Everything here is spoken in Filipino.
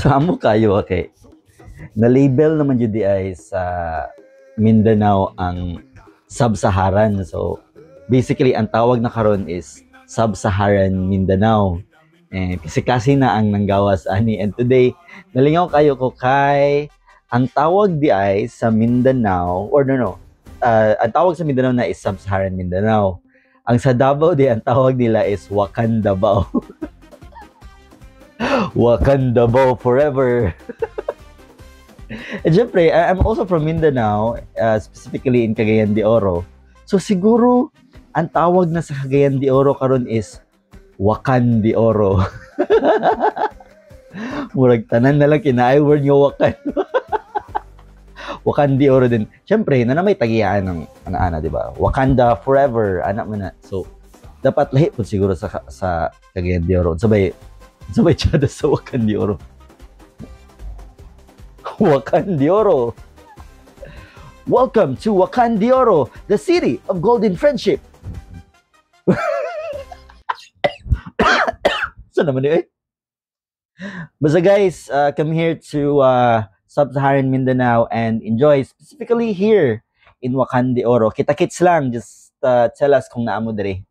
Samo kayo, okay. Na-label naman jud di ay sa Mindanao ang Sub-Saharan. So, basically, ang tawag na karon is Sub-Saharan Mindanao. Kasi na ang nanggawas ani. And today, nalingaw kayo ko kay ang tawag di ay sa Mindanao, or no, ang tawag sa Mindanao na is Sub-Saharan Mindanao. Ang sa Davao di, ang tawag nila is Wakandabao. Wakandabao forever. And syempre, I'm also from Mindanao, specifically in Cagayan de Oro. So siguro, ang tawag na sa Cagayan de Oro karon is Wakan de Oro. Murag tanan na lang kinaay word nga Wakan. Wakan de Oro din. Syempre, na may tagiyaan ng ana-ana, di ba? Wakanda forever, anak mo na. So, dapat lahi po siguro sa Cagayan de Oro. Sabay tsada sa Wakan de Oro. Wakan de Oro. Welcome to Wakan de Oro, the city of golden friendship. So naman eh. Basta guys, come here to Sub-Saharan Mindanao and enjoy, specifically here in Wakan de Oro. Kita-kits lang, just tell us kung naamo diri.